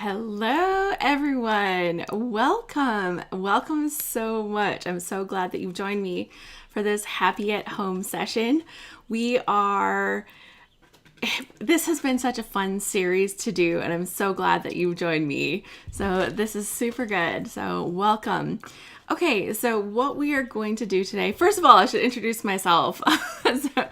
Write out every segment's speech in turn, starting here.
Hello, everyone. Welcome so much. I'm so glad that you've joined me for this happy at home session. This has been such a fun series to do, and I'm so glad that you've joined me. So this is super good. So welcome. Okay, so what we are going to do today, first of all, I should introduce myself. So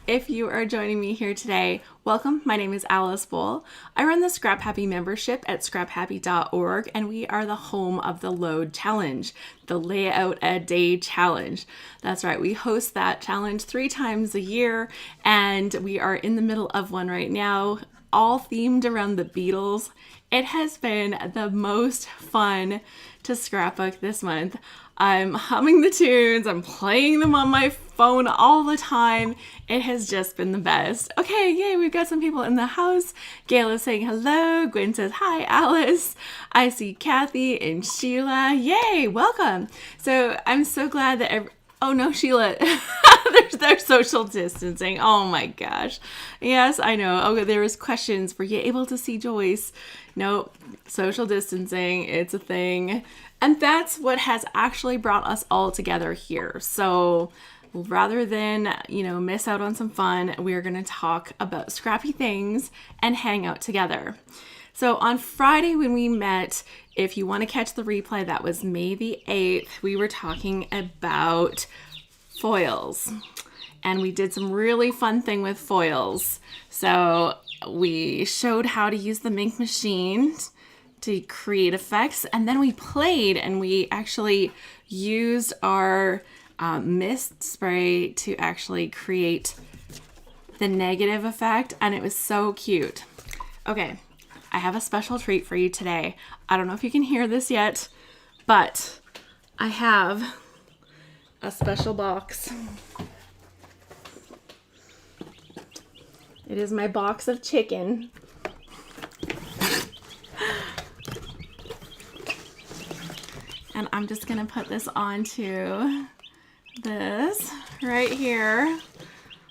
if you are joining me here today, welcome. My name is Alice Bull. I run the ScrapHappy membership at scraphappy.org, and we are the home of the Load Challenge, the Layout a Day Challenge. That's right, we host that challenge 3 times a year, and we are in the middle of one right now, all themed around the Beatles. It has been the most fun to scrapbook this month. I'm humming the tunes, I'm playing them on my phone all the time. It has just been the best. Okay, yay, we've got some people in the house. Gail is saying hello. Gwen says, hi, Alice. I see Kathy and Sheila. Yay, welcome. So I'm so glad that oh no, Sheila, they're social distancing. Oh my gosh. Yes, I know. Okay, there was questions. Were you able to see Joyce? Nope. Social distancing, it's a thing. And that's what has actually brought us all together here. So rather than, miss out on some fun, we're going to talk about scrappy things and hang out together. So on Friday when we met, if you want to catch the replay, that was May the 8th, we were talking about foils. And we did some really fun thing with foils. So we showed how to use the ink machine to create effects. And then we played and we actually used our mist spray to actually create the negative effect. And it was so cute. Okay. I have a special treat for you today. I don't know if you can hear this yet, but I have a special box. It is my box of chicken. And I'm just gonna put this onto this right here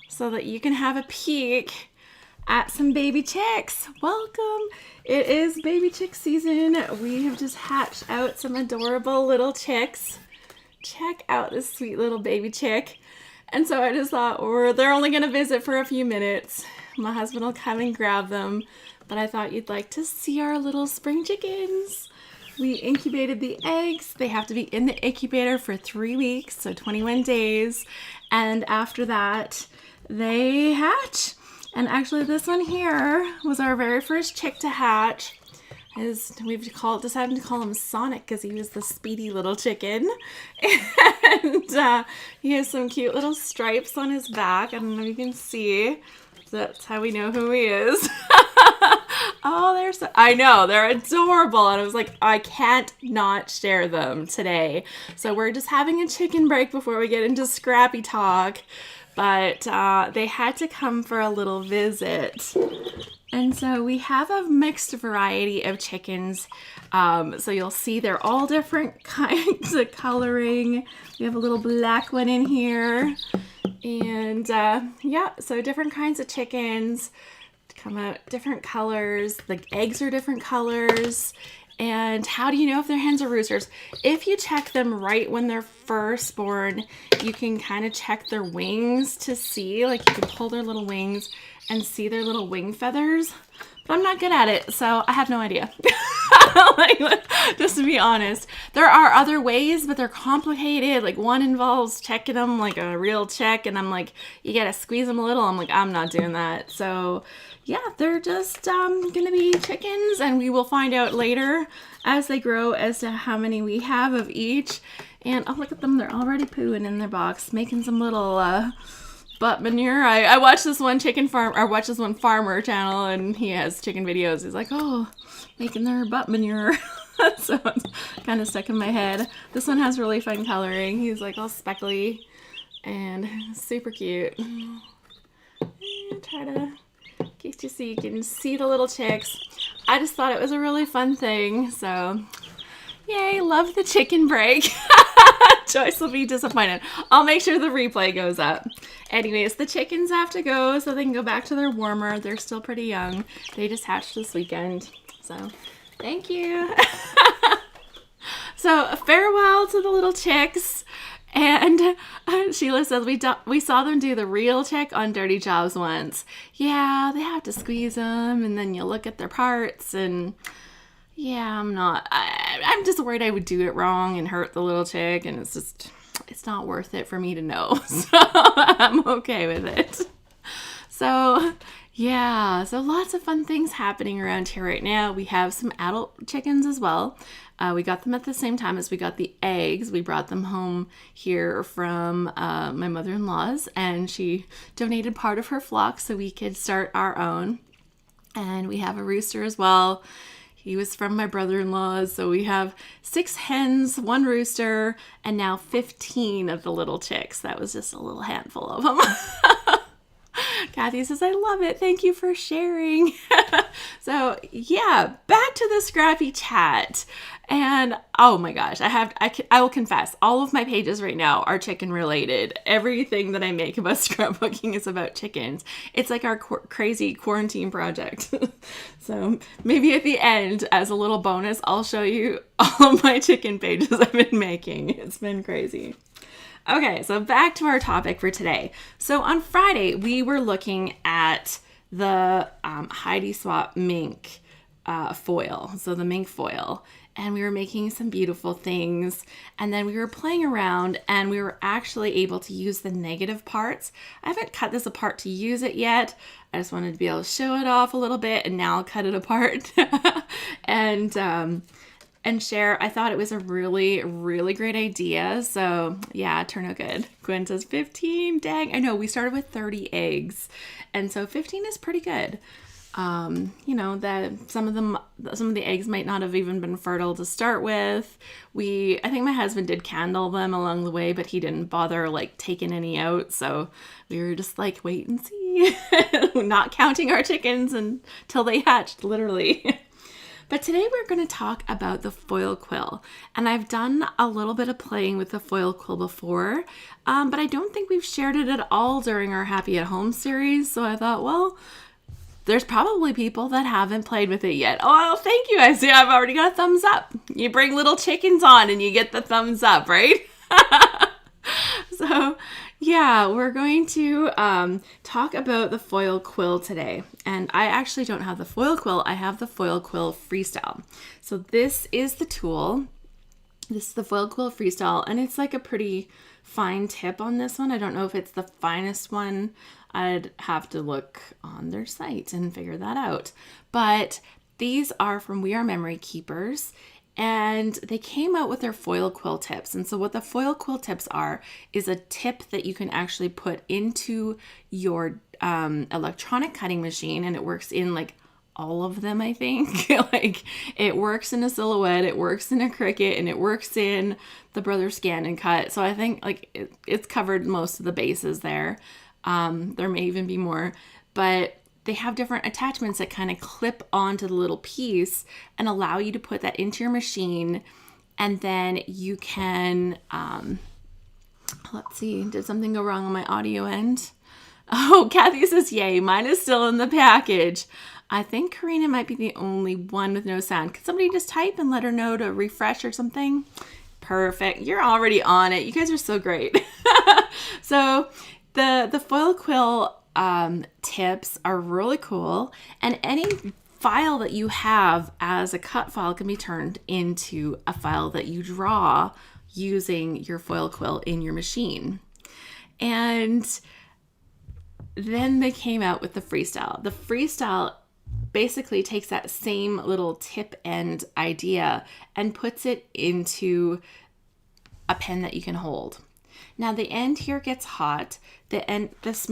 so that you can have a peek at some baby chicks. Welcome. It is baby chick season. We have just hatched out some adorable little chicks. Check out this sweet little baby chick. And so I just thought, they're only going to visit for a few minutes. My husband will come and grab them. But I thought you'd like to see our little spring chickens. We incubated the eggs. They have to be in the incubator for 3 weeks, so 21 days. And after that, they hatch. And actually this one here was our very first chick to hatch. We've decided to call him Sonic because he was the speedy little chicken. And he has some cute little stripes on his back. I don't know if you can see. That's how we know who he is. Oh, I know, they're adorable. And I was like, I can't not share them today. So we're just having a chicken break before we get into Scrappy Talk. But they had to come for a little visit. And so we have a mixed variety of chickens. So you'll see they're all different kinds of coloring. We have a little black one in here. And so different kinds of chickens come out different colors. The eggs are different colors. And how do you know if they're hens or roosters? If you check them right when they're first born, you can kind of check their wings to see, like you can pull their little wings and see their little wing feathers. But I'm not good at it, so I have no idea. Just to be honest. There are other ways, but they're complicated. Like one involves checking them like a real check, and I'm like, you gotta squeeze them a little. I'm like, I'm not doing that. So yeah, they're just gonna be chickens, and we will find out later as they grow as to how many we have of each. And oh, look at them, they're already pooing in their box, making some little butt manure. I watched this one farmer channel, and he has chicken videos. He's like, oh, making their butt manure. So it's kind of stuck in my head. This one has really fun coloring. He's like all speckly and super cute. Try to get you so you can see the little chicks. I just thought it was a really fun thing. So yay, love the chicken break. Joyce will be disappointed. I'll make sure the replay goes up. Anyways, the chickens have to go so they can go back to their warmer. They're still pretty young. They just hatched this weekend. So Thank you. So farewell to the little chicks. And Sheila says, we saw them do the real check on Dirty Jobs once. Yeah, they have to squeeze them, and then you look at their parts, and yeah, I'm just worried I would do it wrong and hurt the little chick, and it's not worth it for me to know. So I'm okay with it. So yeah, so lots of fun things happening around here right now. We have some adult chickens as well. We got them at the same time as we got the eggs. We brought them home here from my mother-in-law's, and she donated part of her flock so we could start our own. And we have a rooster as well. He was from my brother-in-law's, so we have 6 hens, 1 rooster, and now 15 of the little chicks. That was just a little handful of them. Kathy says, I love it. Thank you for sharing. So yeah, back to the Scrappy chat. And oh my gosh, I will confess, all of my pages right now are chicken related. Everything that I make about scrapbooking is about chickens. It's like our crazy quarantine project. So maybe at the end, as a little bonus, I'll show you all of my chicken pages I've been making. It's been crazy. Okay, so back to our topic for today. So on Friday, we were looking at the Heidi Swap mink foil, so the mink foil, and we were making some beautiful things, and then we were playing around, and we were actually able to use the negative parts. I haven't cut this apart to use it yet. I just wanted to be able to show it off a little bit, and now I'll cut it apart. And share. I thought it was a really, really great idea. So yeah, it turned out good. Gwen says 15. Dang, I know we started with 30 eggs, and so 15 is pretty good. You know that some of the eggs might not have even been fertile to start with. I think my husband did candle them along the way, but he didn't bother like taking any out. So we were just like, wait and see, not counting our chickens until they hatched, literally. But today we're going to talk about the foil quill, and I've done a little bit of playing with the foil quill before, but I don't think we've shared it at all during our Happy at Home series, so I thought, well, there's probably people that haven't played with it yet. Oh, thank you. I see I've already got a thumbs up. You bring little chickens on and you get the thumbs up, right? So yeah, we're going to talk about the foil quill today. And I actually don't have the foil quill. I have the foil quill Freestyle. So this is the tool. This is the foil quill Freestyle, and it's like a pretty fine tip on this one. I don't know if it's the finest one. I'd have to look on their site and figure that out. But these are from We Are Memory Keepers, and they came out with their foil quill tips. And so what the foil quill tips are is a tip that you can actually put into your electronic cutting machine, and it works in like all of them, I think. Like it works in a Silhouette, it works in a Cricut, and it works in the Brother Scan and Cut. So I think like it's covered most of the bases there. There may even be more, but they have different attachments that kind of clip onto the little piece and allow you to put that into your machine. And then you can, let's see, did something go wrong on my audio end? Oh, Kathy says, yay, mine is still in the package. I think Karina might be the only one with no sound. Could somebody just type and let her know to refresh or something? Perfect. You're already on it. You guys are so great. So the foil quill tips are really cool, and any file that you have as a cut file can be turned into a file that you draw using your foil quill in your machine. And then they came out with the Freestyle. The Freestyle basically takes that same little tip end idea and puts it into a pen that you can hold. Now the end here gets hot. The end, this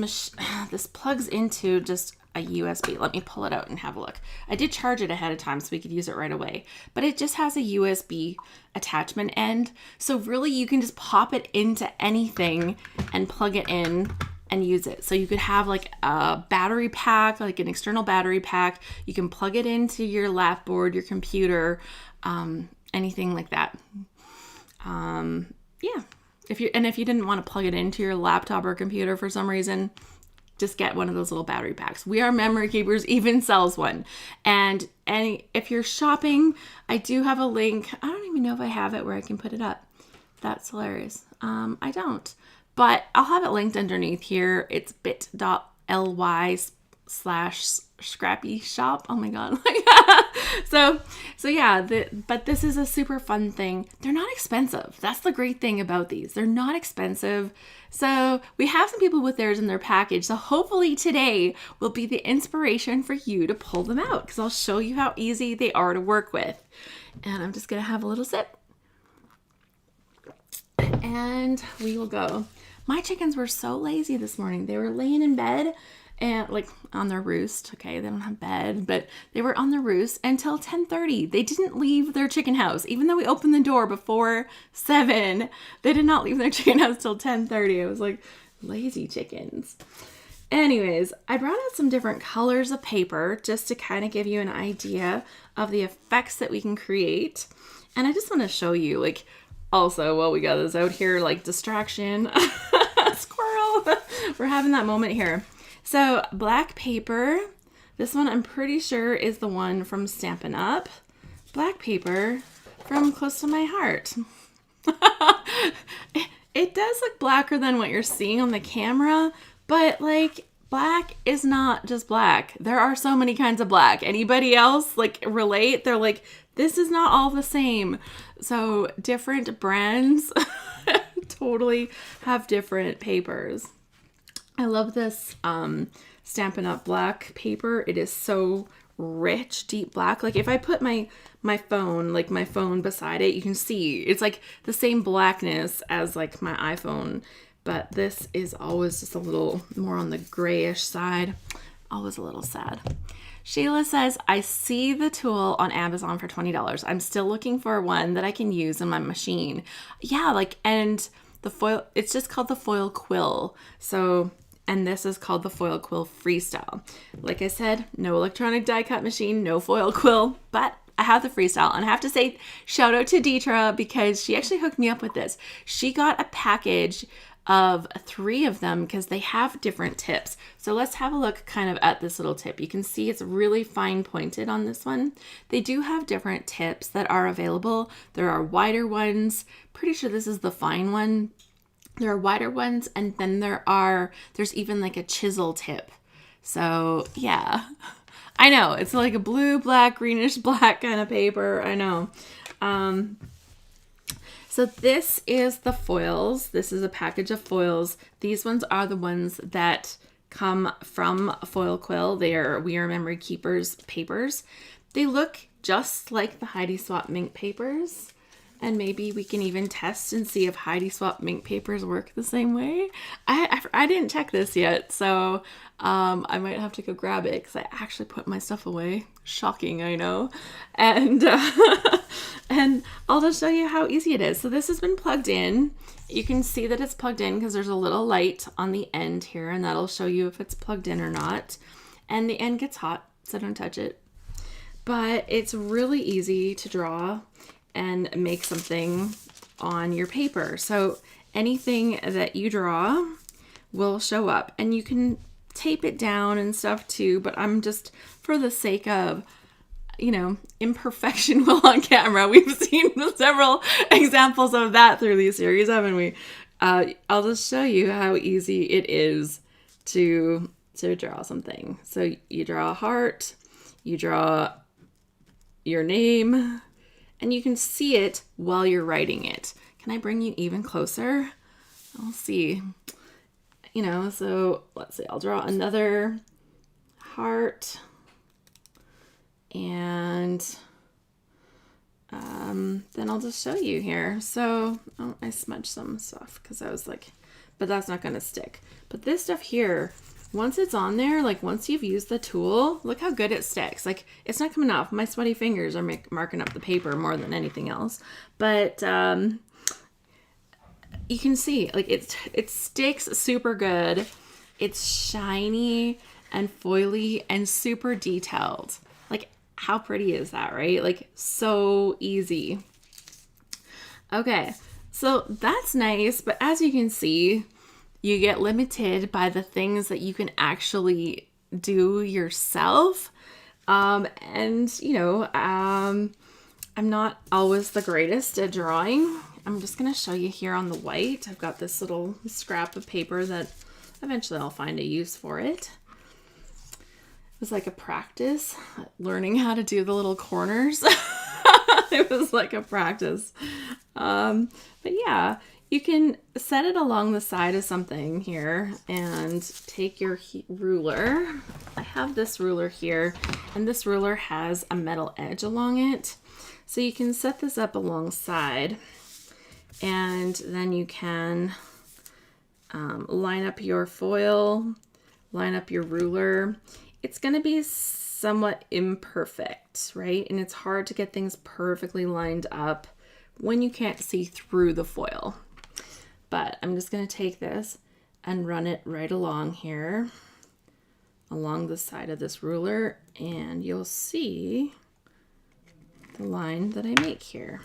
plugs into just a USB. Let me pull it out and have a look. I did charge it ahead of time so we could use it right away, but it just has a USB attachment end. So really you can just pop it into anything and plug it in and use it. So you could have like a battery pack, like an external battery pack. You can plug it into your lap board, your computer, anything like that. Yeah. If you didn't want to plug it into your laptop or computer for some reason, just get one of those little battery packs. We Are Memory Keepers even sells one. And if you're shopping, I do have a link. I don't even know if I have it where I can put it up. That's hilarious. I don't. But I'll have it linked underneath here. It's bit.ly/Scrappy shop. Oh my God. So yeah, but this is a super fun thing. They're not expensive. That's the great thing about these. They're not expensive. So we have some people with theirs in their package. So hopefully today will be the inspiration for you to pull them out, because I'll show you how easy they are to work with. And I'm just going to have a little sip. And we will go. My chickens were so lazy this morning. They were laying in bed and like on their roost. Okay, they don't have bed, but they were on their roost until 10:30. They didn't leave their chicken house. Even though we opened the door before 7, they did not leave their chicken house till 10:30. I was like, lazy chickens. Anyways, I brought out some different colors of paper just to kind of give you an idea of the effects that we can create. And I just want to show you, like, also, while we got this out here, like distraction, squirrel, we're having that moment here. So black paper, this one I'm pretty sure is the one from Stampin' Up. Black paper from Close to My Heart. It does look blacker than what you're seeing on the camera, but like black is not just black. There are so many kinds of black. Anybody else like relate? They're like, this is not all the same. So different brands totally have different papers. I love this Stampin' Up! Black paper. It is so rich, deep black. Like if I put my phone beside it, you can see it's like the same blackness as like my iPhone, but this is always just a little more on the grayish side. Always a little sad. Sheila says, I see the tool on Amazon for $20. I'm still looking for one that I can use in my machine. Yeah, like, and the foil, it's just called the foil quill. So, and this is called the foil quill freestyle. Like I said, no electronic die cut machine, no foil quill, but I have the freestyle. And I have to say, shout out to Deetra because she actually hooked me up with this. She got a package of 3 of them because they have different tips. So let's have a look kind of at this little tip. You can see it's really fine pointed on this one. They do have different tips that are available. There are wider ones. Pretty sure this is the fine one. There are wider ones, and then there's even like a chisel tip. So yeah, I know it's like a blue, black, greenish, black kind of paper. I know. So this is the foils. This is a package of foils. These ones are the ones that come from Foil Quill. They are We Are Memory Keepers papers. They look just like the Heidi Swap Mink papers. And maybe we can even test and see if Heidi Swap Mink papers work the same way. I didn't check this yet, so I might have to go grab it because I actually put my stuff away. Shocking, I know. And and I'll just show you how easy it is. So this has been plugged in. You can see that it's plugged in because there's a little light on the end here, and that'll show you if it's plugged in or not. And the end gets hot, so don't touch it. But it's really easy to draw and make something on your paper. So anything that you draw will show up, and you can tape it down and stuff too, but I'm just, for the sake of, you know, imperfection while on camera, we've seen several examples of that through these series, haven't we? I'll just show you how easy it is to draw something. So you draw a heart, you draw your name, and you can see it while you're writing it. Can I bring you even closer? I'll see. You know, so let's see. I'll draw another heart. And then I'll just show you here. So, oh, I smudged some stuff because I was like, but that's not going to stick. But this stuff here, once it's on there, like once you've used the tool, look how good it sticks. Like it's not coming off. My sweaty fingers are marking up the paper more than anything else. But you can see like it sticks super good. It's shiny and foily and super detailed. Like how pretty is that, right? Like so easy. Okay, so that's nice. But as you can see, you get limited by the things that you can actually do yourself. And you know, I'm not always the greatest at drawing. I'm just going to show you here on the white. I've got this little scrap of paper that eventually I'll find a use for it. It was like a practice learning how to do the little corners. It was like a practice. But yeah, you can set it along the side of something here and take your ruler. I have this ruler here, and this ruler has a metal edge along it. So you can set this up alongside, and then you can line up your foil, line up your ruler. It's going to be somewhat imperfect, right? And it's hard to get things perfectly lined up when you can't see through the foil. But I'm just going to take this and run it right along here, along the side of this ruler, and you'll see the line that I make here.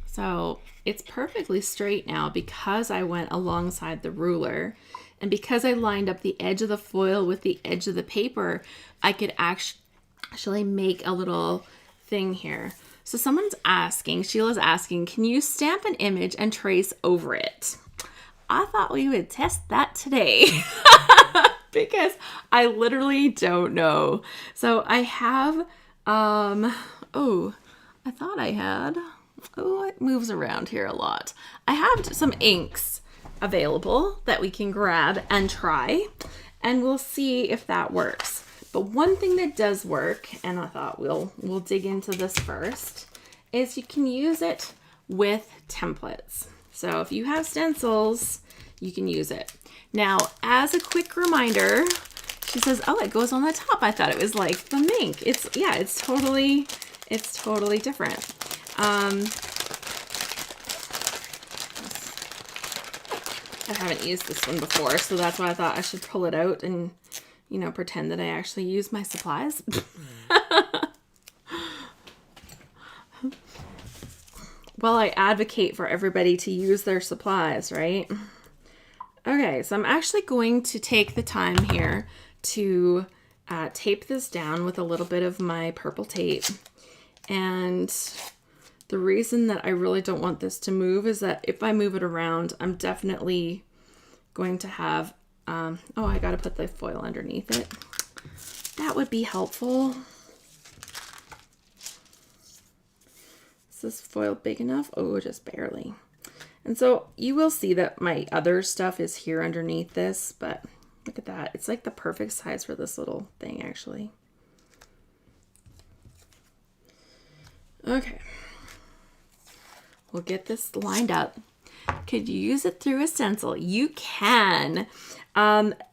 So it's perfectly straight now because I went alongside the ruler, and because I lined up the edge of the foil with the edge of the paper, I could actually make a little thing here. So someone's asking, Sheila's asking, can you stamp an image and trace over it? I thought we would test that today. Because I literally don't know. So I have, it moves around here a lot. I have some inks available that we can grab and try, and we'll see if that works. But one thing that does work, and I thought we'll dig into this first, is you can use it with templates. So if you have stencils, you can use it. Now, as a quick reminder, she says, oh, it goes on the top. I thought it was like the mink. It's totally different. I haven't used this one before, so that's why I thought I should pull it out and, you know, pretend that I actually use my supplies. Well, I advocate for everybody to use their supplies, right? Okay, so I'm actually going to take the time here to tape this down with a little bit of my purple tape. And the reason that I really don't want this to move is that if I move it around, I'm definitely going to have, oh, I gotta put the foil underneath it. That would be helpful. Is this foil big enough? Oh, just barely. And so you will see that my other stuff is here underneath this, but look at that. It's like the perfect size for this little thing, actually. Okay. We'll get this lined up. Could you use it through a stencil? You can.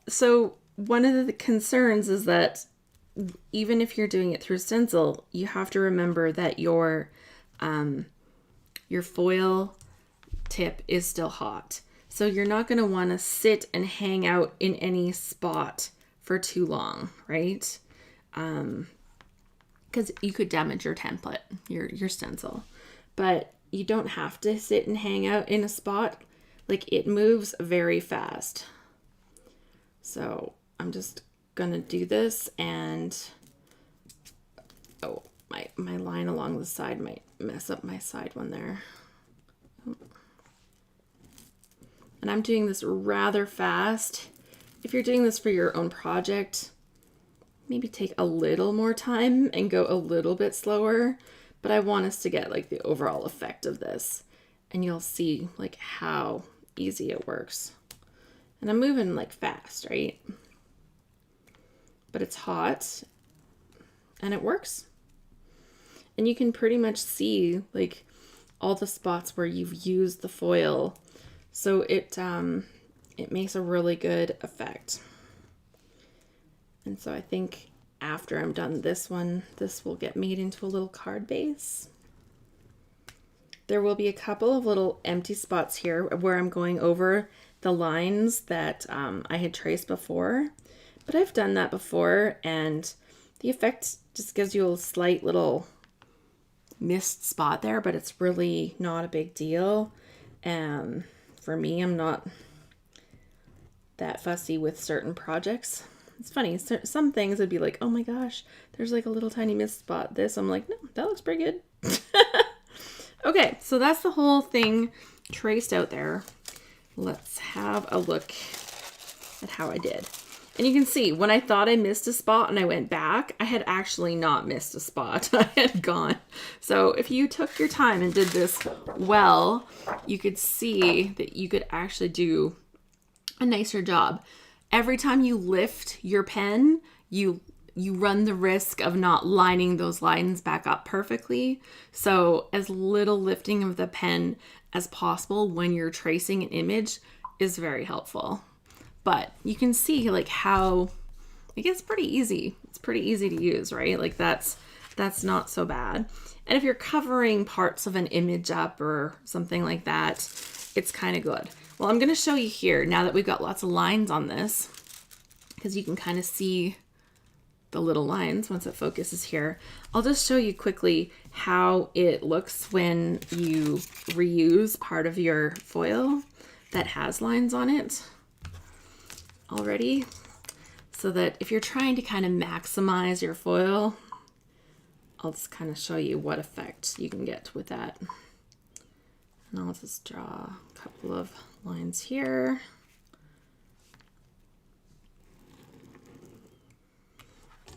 So one of the concerns is that even if you're doing it through stencil, you have to remember that your foil tip is still hot. So you're not going to want to sit and hang out in any spot for too long, right? Because you could damage your template, your stencil. But you don't have to sit and hang out in a spot. Like, it moves very fast. So I'm just gonna do this, and oh, my line along the side might mess up my side one there. And I'm doing this rather fast. If you're doing this for your own project, maybe take a little more time and go a little bit slower. But I want us to get like the overall effect of this, and you'll see like how easy it works. And I'm moving like fast, right? But it's hot and it works. And you can pretty much see like all the spots where you've used the foil. So it makes a really good effect. And so I think after I'm done this one, this will get made into a little card base. There will be a couple of little empty spots here where I'm going over the lines that I had traced before, but I've done that before, and the effect just gives you a slight little missed spot there, but it's really not a big deal. And for me, I'm not that fussy with certain projects. It's funny, some things would be like, oh my gosh, there's like a little tiny mist spot. This, I'm like, no, that looks pretty good. Okay, so that's the whole thing traced out there. Let's have a look at how I did. And you can see when I thought I missed a spot and I went back, I had actually not missed a spot. I had gone. So if you took your time and did this well, you could see that you could actually do a nicer job. Every time you lift your pen, you run the risk of not lining those lines back up perfectly. So as little lifting of the pen as possible when you're tracing an image is very helpful. But you can see like how it gets pretty easy. It's pretty easy to use, right? Like that's not so bad. And if you're covering parts of an image up or something like that, it's kind of good. Well, I'm going to show you here now that we've got lots of lines on this, because you can kind of see the little lines once it focuses here. I'll just show you quickly how it looks when you reuse part of your foil that has lines on it already, so that if you're trying to kind of maximize your foil, I'll just kind of show you what effect you can get with that. And I'll just draw a couple of lines here.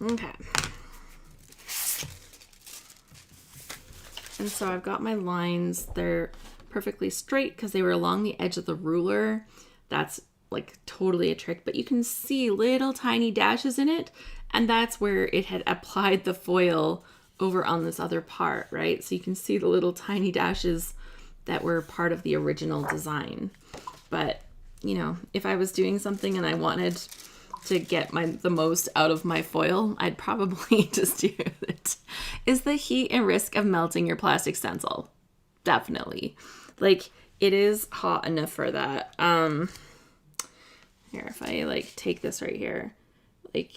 Okay. And so I've got my lines, they're perfectly straight because they were along the edge of the ruler. That's like totally a trick, but you can see little tiny dashes in it, and that's where it had applied the foil over on this other part, right? So you can see the little tiny dashes that were part of the original design. But, you know, if I was doing something and I wanted to get the most out of my foil, I'd probably just do it. Is the heat and risk of melting your plastic stencil? Definitely. Like, it is hot enough for that. Here, if I like take this right here, like,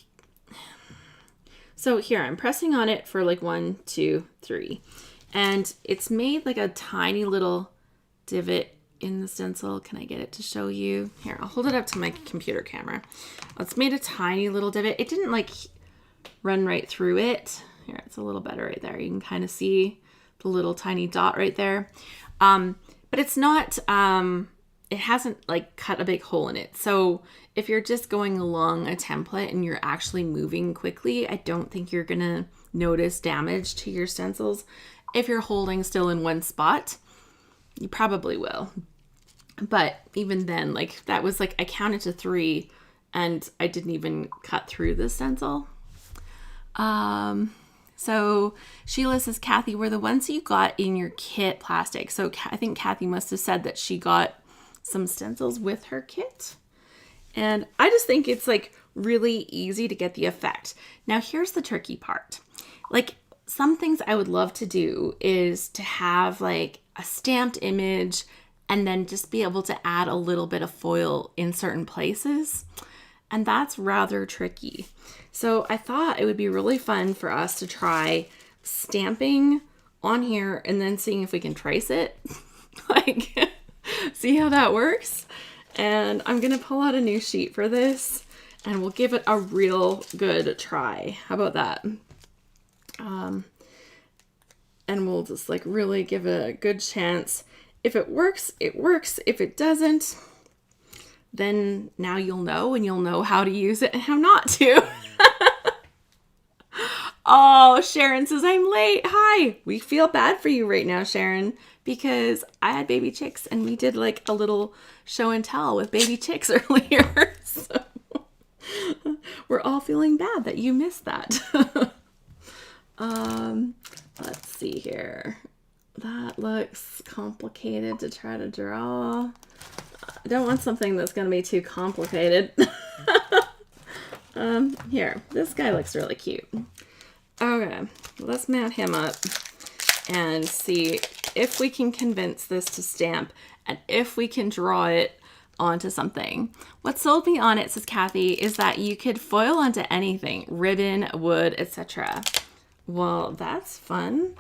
so here I'm pressing on it for like 1, 2, 3, and it's made like a tiny little divot in the stencil. Can I get it to show you? Here, I'll hold it up to my computer camera. It's made a tiny little divot. It didn't like run right through it. Here, it's a little better right there. You can kind of see the little tiny dot right there. But it's not, it hasn't like cut a big hole in it. So if you're just going along a template and you're actually moving quickly, I don't think you're gonna notice damage to your stencils. If you're holding still in one spot, you probably will. But even then, like that was like, I counted to 3 and I didn't even cut through the stencil. So Sheila says, Kathy, were the ones you got in your kit plastic? So I think Kathy must have said that she got some stencils with her kit. And I just think it's like really easy to get the effect. Now here's the tricky part. Like some things I would love to do is to have like a stamped image and then just be able to add a little bit of foil in certain places. And that's rather tricky. So I thought it would be really fun for us to try stamping on here and then seeing if we can trace it. Like, see how that works? And I'm gonna pull out a new sheet for this and we'll give it a real good try. How about that? And we'll just like really give it a good chance. If it works, it works. If it doesn't, then now you'll know, and you'll know how to use it and how not to. Oh, Sharon says, I'm late. Hi. We feel bad for you right now, Sharon, because I had baby chicks and we did like a little show and tell with baby chicks earlier. So we're all feeling bad that you missed that. Let's see here. That looks complicated to try to draw. I don't want something that's going to be too complicated. Here, this guy looks really cute. Okay, let's mount him up and see if we can convince this to stamp and if we can draw it onto something. What sold me on it, says Kathy, is that you could foil onto anything, ribbon, wood, etc. Well, that's fun.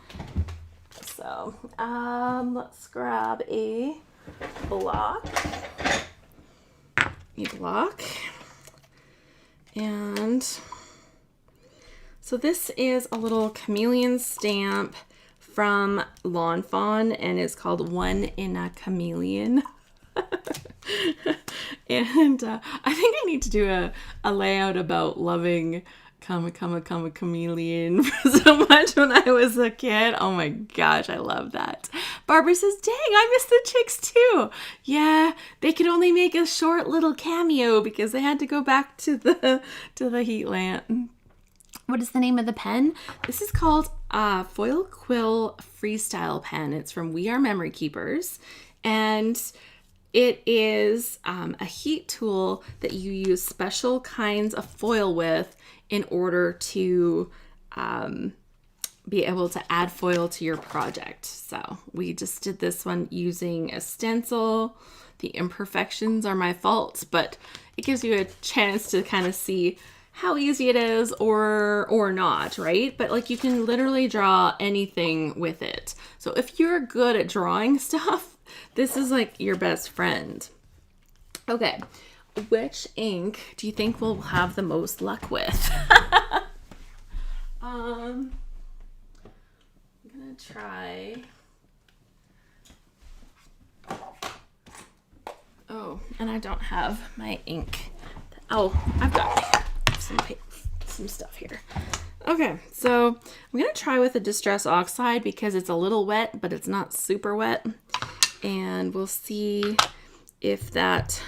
So, let's grab a block. And so this is a little chameleon stamp from Lawn Fawn, and it's called One in a Chameleon. And I think I need to do a layout about loving chameleon so much when I was a kid. Oh my gosh, I love that. Barbara says, dang, I miss the chicks too. Yeah, they could only make a short little cameo because they had to go back to the heat lamp. What is the name of the pen? This is called Foil Quill Freestyle pen. It's from We Are Memory Keepers, and it is a heat tool that you use special kinds of foil with in order to be able to add foil to your project. So we just did this one using a stencil. The imperfections are my fault, but it gives you a chance to kind of see how easy it is or not, right? But like you can literally draw anything with it. So if you're good at drawing stuff, this is like your best friend. Okay, which ink do you think we'll have the most luck with? I'm gonna try. Oh, and I don't have my ink. Oh, I've got some stuff here. Okay, so I'm gonna try with a Distress Oxide because it's a little wet, but it's not super wet. And we'll see if that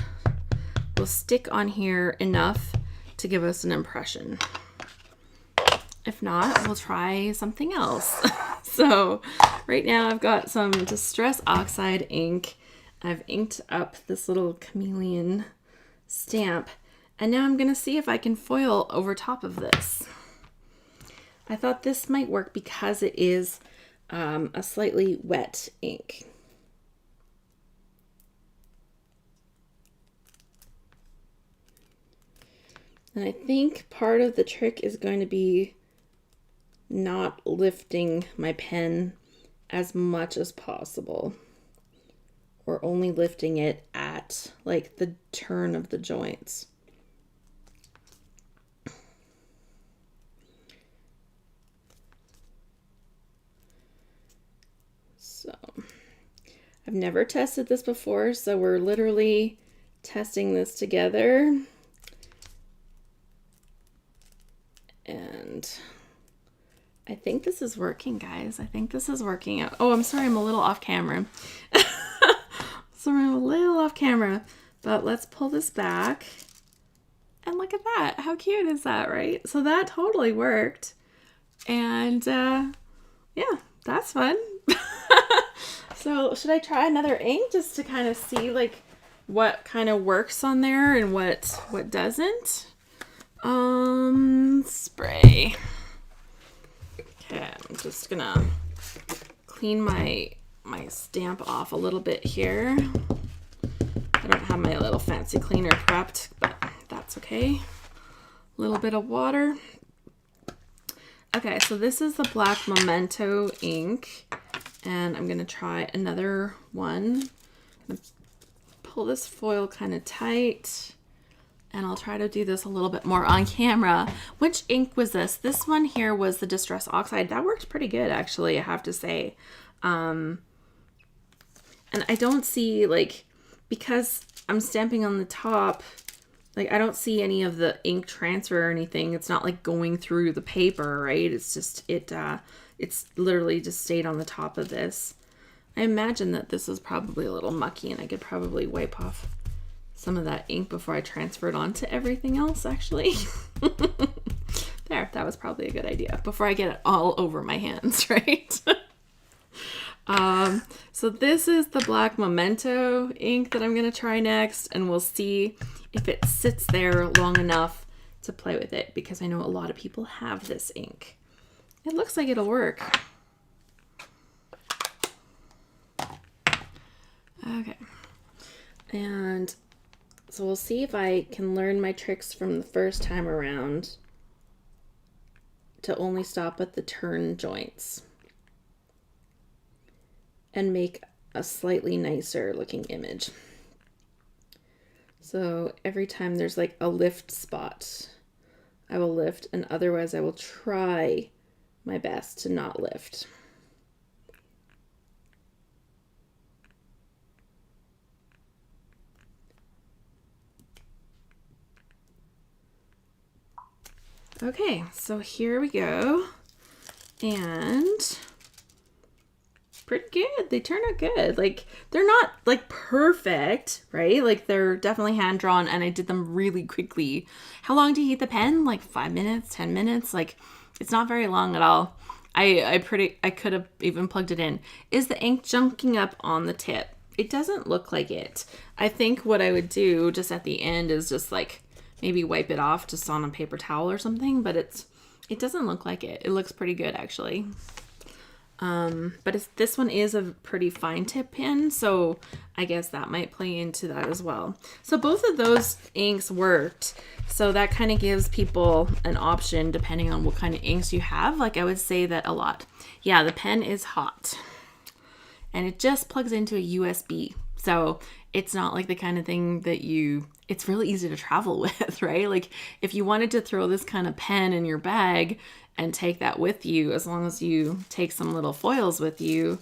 will stick on here enough to give us an impression. If not, we'll try something else. So right now I've got some Distress Oxide ink. I've inked up this little chameleon stamp, and now I'm gonna see if I can foil over top of this. I thought this might work because it is a slightly wet ink. And I think part of the trick is going to be not lifting my pen as much as possible, or only lifting it at like the turn of the joints. So I've never tested this before, so we're literally testing this together. And I think this is working, guys. I think this is working out. Oh, I'm sorry, I'm a little off camera. Sorry, I'm a little off camera. But let's pull this back. And look at that. How cute is that, right? So that totally worked. And yeah, that's fun. So should I try another ink just to kind of see like what kind of works on there and what doesn't? Spray. Okay, I'm just gonna clean my stamp off a little bit here. I don't have my little fancy cleaner prepped, but that's okay. A little bit of water. Okay, so this is the Black Memento ink, and I'm gonna try another one. I'm gonna pull this foil kind of tight, and I'll try to do this a little bit more on camera. Which ink was this? This one here was the Distress Oxide. That worked pretty good, actually, I have to say. And I don't see, like, because I'm stamping on the top, like, I don't see any of the ink transfer or anything. It's not, like, going through the paper, right? It's just, it's literally just stayed on the top of this. I imagine that this is probably a little mucky, and I could probably wipe off some of that ink before I transfer it onto everything else, actually. There, that was probably a good idea before I get it all over my hands, right? So this is the Black Memento ink that I'm going to try next, and we'll see if it sits there long enough to play with it, because I know a lot of people have this ink. It looks like it'll work. Okay. And so we'll see if I can learn my tricks from the first time around to only stop at the turn joints and make a slightly nicer looking image. So every time there's like a lift spot, I will lift, and otherwise I will try my best to not lift. Okay, so here we go. And pretty good. They turn out good. Like, they're not like perfect, right? Like, they're definitely hand drawn, and I did them really quickly. How long do you heat the pen? Like 5 minutes, 10 minutes? Like, it's not very long at all. I could have even plugged it in. Is the ink junking up on the tip? It doesn't look like it. I think what I would do just at the end is just like maybe wipe it off just on a paper towel or something, but it doesn't look like it. It looks pretty good actually. But this one is a pretty fine tip pen, so I guess that might play into that as well. So both of those inks worked. So that kind of gives people an option depending on what kind of inks you have. Like I would say that a lot. Yeah, the pen is hot. And it just plugs into a USB. So it's not like the kind of thing that it's really easy to travel with, right? Like if you wanted to throw this kind of pen in your bag and take that with you, as long as you take some little foils with you,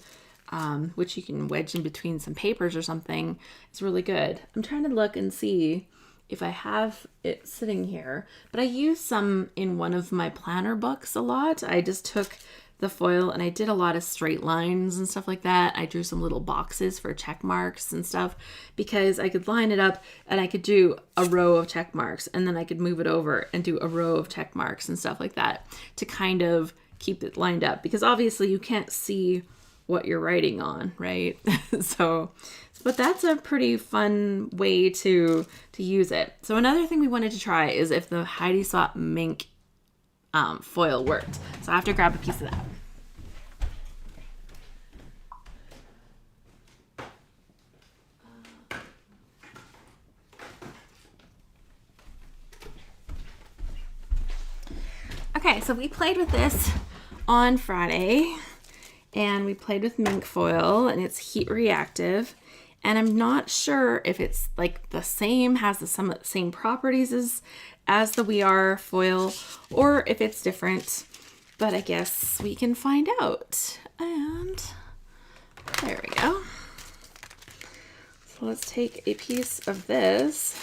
which you can wedge in between some papers or something, it's really good. I'm trying to look and see if I have it sitting here, but I use some in one of my planner books a lot. I just took the foil and I did a lot of straight lines and stuff like that. I drew some little boxes for check marks and stuff because I could line it up and I could do a row of check marks, and then I could move it over and do a row of check marks and stuff like that to kind of keep it lined up, because obviously you can't see what you're writing on, right? But that's a pretty fun way to use it. So another thing we wanted to try is if the Heidi Swapp Mink foil worked. So I have to grab a piece of that. Okay, so we played with this on Friday, and we played with mink foil, and it's heat reactive. And I'm not sure if it's like the same, has the same properties as the We Are foil, or if it's different. But I guess we can find out. And there we go. So let's take a piece of this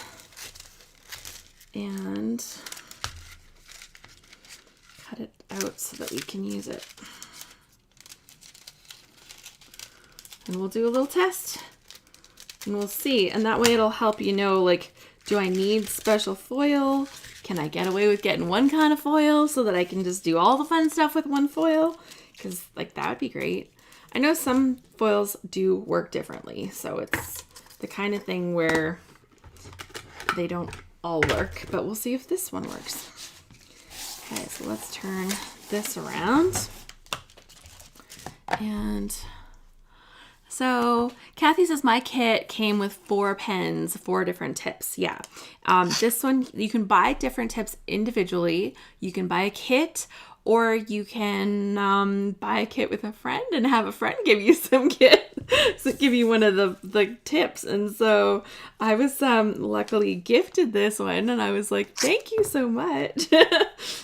and cut it out so that we can use it. And we'll do a little test and we'll see. And that way it'll help you know, like, do I need special foil? Can I get away with getting one kind of foil so that I can just do all the fun stuff with one foil? Because like that would be great. I know some foils do work differently, so it's the kind of thing where they don't all work, but we'll see if this one works. Okay, so let's turn this around. And so Kathy says my kit came with 4 pens, 4 different tips. Yeah. This one, you can buy different tips individually. You can buy a kit, or you can buy a kit with a friend and have a friend give you some kit. So give you one of the tips. And so I was luckily gifted this one, and I was like, thank you so much.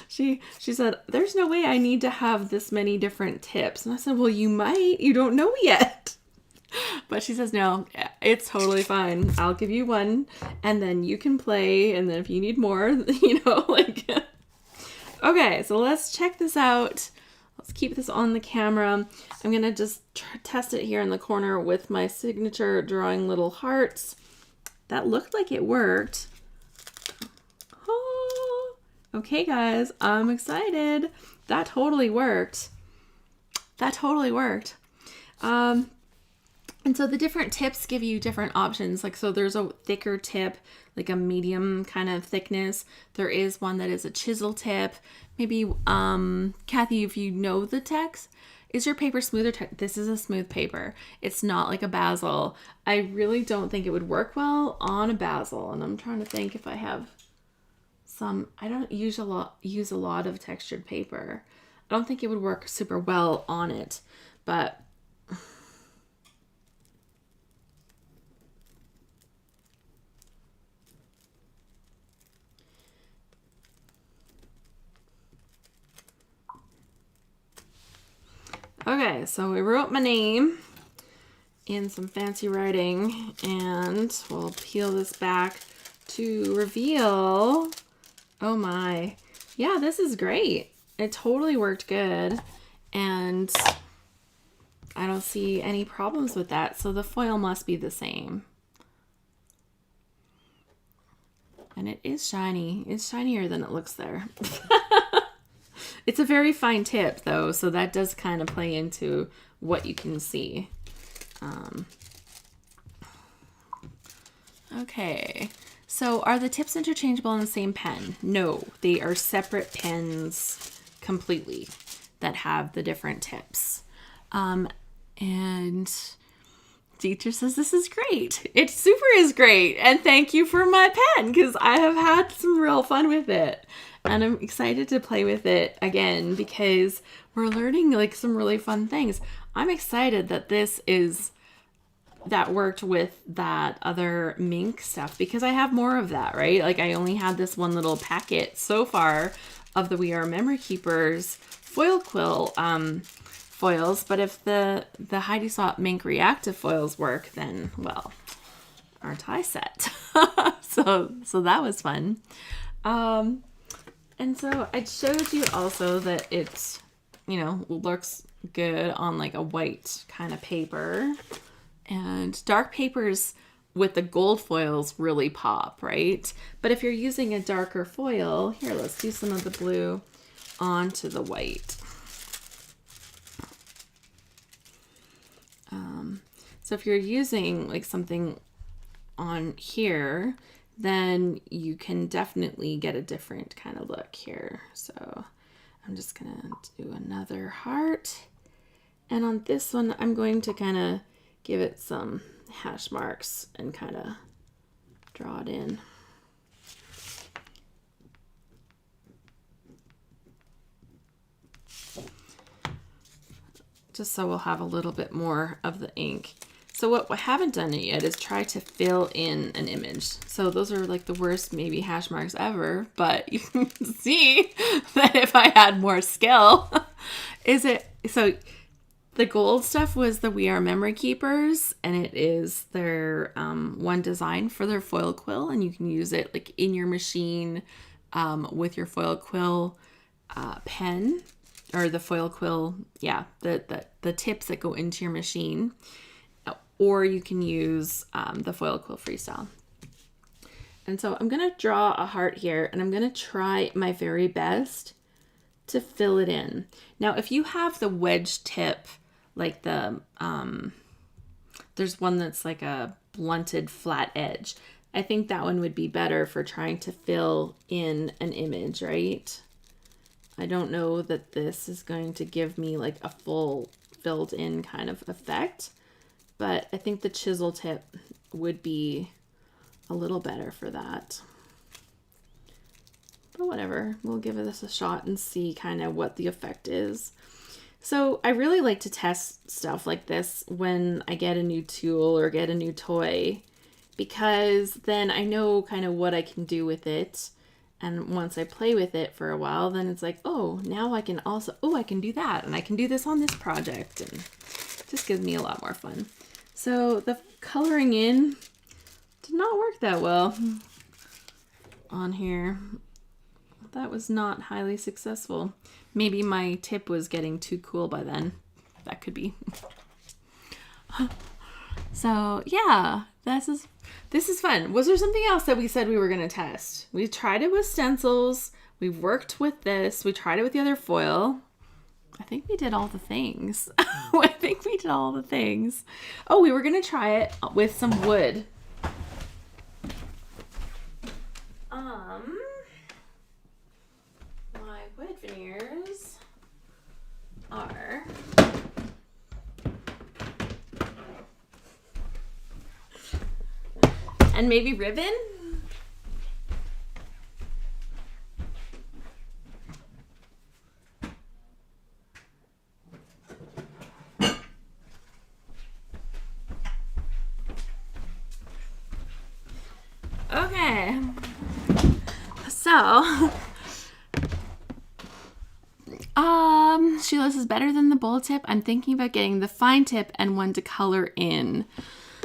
She said, there's no way I need to have this many different tips. And I said, well, you might. You don't know yet. But she says, no, it's totally fine. I'll give you one, and then you can play, and then if you need more, like... Okay, so let's check this out. Let's keep this on the camera. I'm going to just test it here in the corner with my signature drawing little hearts. That looked like it worked. Oh, okay, guys, I'm excited. That totally worked. That totally worked. And so the different tips give you different options. Like, so there's a thicker tip, like a medium kind of thickness. There is one that is a chisel tip. Maybe, Kathy, if you know the text, is your paper smoother? This is a smooth paper. It's not like a basil. I really don't think it would work well on a basil. And I'm trying to think if I have some. I don't use a lot of textured paper. I don't think it would work super well on it, but Okay, so we wrote my name in some fancy writing, and we'll peel this back to reveal. Oh my. Yeah, this is great. It totally worked good, and I don't see any problems with that, so the foil must be the same. And it is shiny. It's shinier than it looks there. It's a very fine tip, though, so that does kind of play into what you can see. Okay, so are the tips interchangeable on the same pen? No, they are separate pens completely that have the different tips. And teacher says this is great. It super is great. And thank you for my pen, because I have had some real fun with it. And I'm excited to play with it again because we're learning like some really fun things. I'm excited that that worked with that other mink stuff because I have more of that, right? Like I only had this one little packet so far of the We Are Memory Keepers foil quill foils, but if the Heidi Swapp mink reactive foils work, then well, aren't I set? so that was fun. And so I showed you also that it's, looks good on like a white kind of paper, and dark papers with the gold foils really pop, right? But if you're using a darker foil, here, let's do some of the blue onto the white. So if you're using like something on here, then you can definitely get a different kind of look here. So I'm just gonna do another heart. And on this one, I'm going to kind of give it some hash marks and kind of draw it in. Just so we'll have a little bit more of the ink. So what I haven't done it yet is try to fill in an image. So those are like the worst maybe hash marks ever, but you can see that if I had more skill, so the gold stuff was the We Are Memory Keepers, and it is their one design for their foil quill, and you can use it like in your machine with your foil quill pen, or the foil quill, the tips that go into your machine. Or you can use the foil Quill Freestyle. And so I'm going to draw a heart here, and I'm going to try my very best to fill it in. Now, if you have the wedge tip, like there's one that's like a blunted flat edge. I think that one would be better for trying to fill in an image, right? I don't know that this is going to give me like a full filled in kind of effect. But I think the chisel tip would be a little better for that. But whatever, we'll give this a shot and see kind of what the effect is. So I really like to test stuff like this when I get a new tool or get a new toy, because then I know kind of what I can do with it. And once I play with it for a while, then it's like, oh, now I can also, I can do that. And I can do this on this project. And it just gives me a lot more fun. So the coloring in did not work that well on here. That was not highly successful. Maybe my tip was getting too cool by then. That could be. So yeah, this is fun. Was there something else that we said we were going to test? We tried it with stencils. We've worked with this. We tried it with the other foil. I think we did all the things. I think we did all the things. Oh, we were going to try it with some wood. My wood veneers are and maybe ribbon. Okay, so Sheila says, better than the bold tip. I'm thinking about getting the fine tip and one to color in.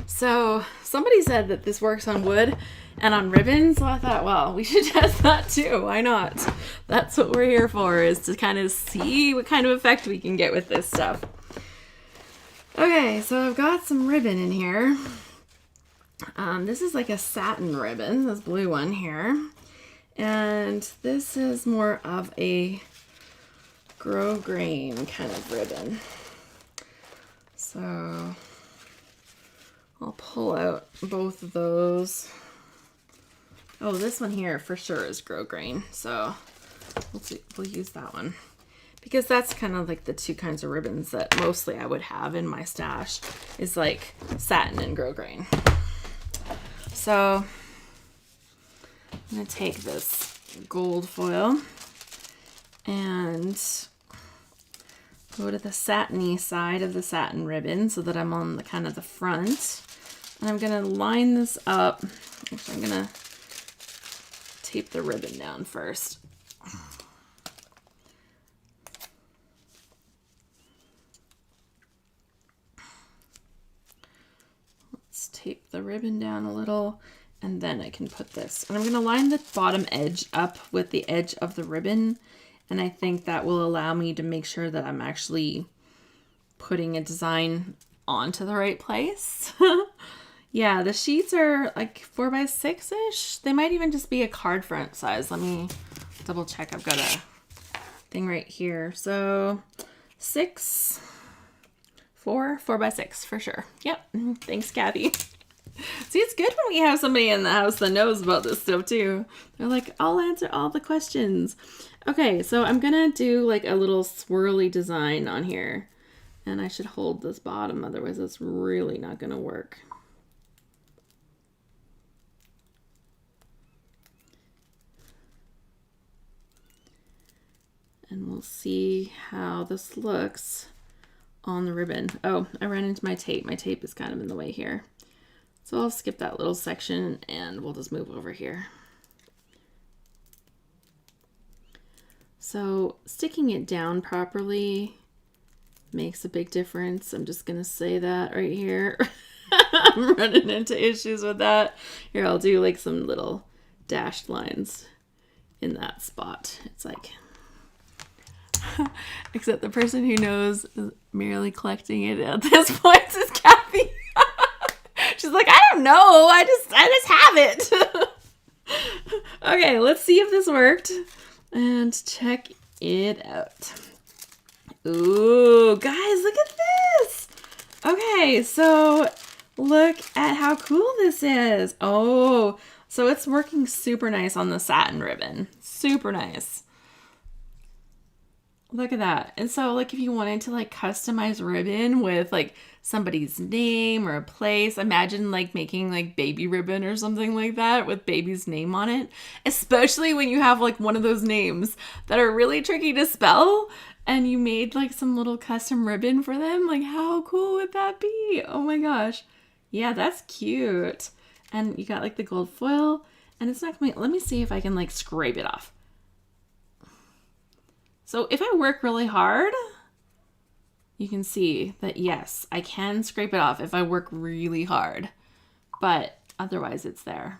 So somebody said that this works on wood and on ribbon. So I thought, well, we should test that too. Why not? That's what we're here for, is to kind of see what kind of effect we can get with this stuff. Okay, so I've got some ribbon in here. This is like a satin ribbon, this blue one here. And this is more of a grosgrain kind of ribbon. So I'll pull out both of those. Oh, this one here for sure is grosgrain. So we'll use that one. Because that's kind of like the two kinds of ribbons that mostly I would have in my stash, is like satin and grosgrain. So I'm going to take this gold foil and go to the satiny side of the satin ribbon so that I'm on the kind of the front. And I'm going to line this up. Actually, I'm going to tape the ribbon down first. Let's tape the ribbon down a little, and then I can put this. And I'm going to line the bottom edge up with the edge of the ribbon. And I think that will allow me to make sure that I'm actually putting a design onto the right place. Yeah, the sheets are like 4x6-ish. They might even just be a card front size. Let me double check. I've got a thing right here. So 4x6 for sure. Yep. Thanks, Kathy. See, it's good when we have somebody in the house that knows about this stuff too. They're like, I'll answer all the questions. Okay, so I'm gonna do like a little swirly design on here. And I should hold this bottom, otherwise it's really not gonna work. And we'll see how this looks on the ribbon. Oh, I ran into my tape. My tape is kind of in the way here. So I'll skip that little section and we'll just move over here. So sticking it down properly makes a big difference. I'm just gonna say that right here. I'm running into issues with that. Here, I'll do like some little dashed lines in that spot. It's like, except the person who knows is merely collecting it at this point is Kathy. She's like, I don't know. I just have it. Okay, let's see if this worked and check it out. Ooh, guys, look at this. Okay, so look at how cool this is. Oh, so it's working super nice on the satin ribbon. Super nice. Look at that. And so like if you wanted to like customize ribbon with like somebody's name or a place, imagine like making like baby ribbon or something like that with baby's name on it, especially when you have like one of those names that are really tricky to spell and you made like some little custom ribbon for them. Like how cool would that be? Oh my gosh. Yeah, that's cute. And you got like the gold foil and it's not coming. Let me see if I can like scrape it off. So if I work really hard, you can see that yes, I can scrape it off if I work really hard, but otherwise it's there.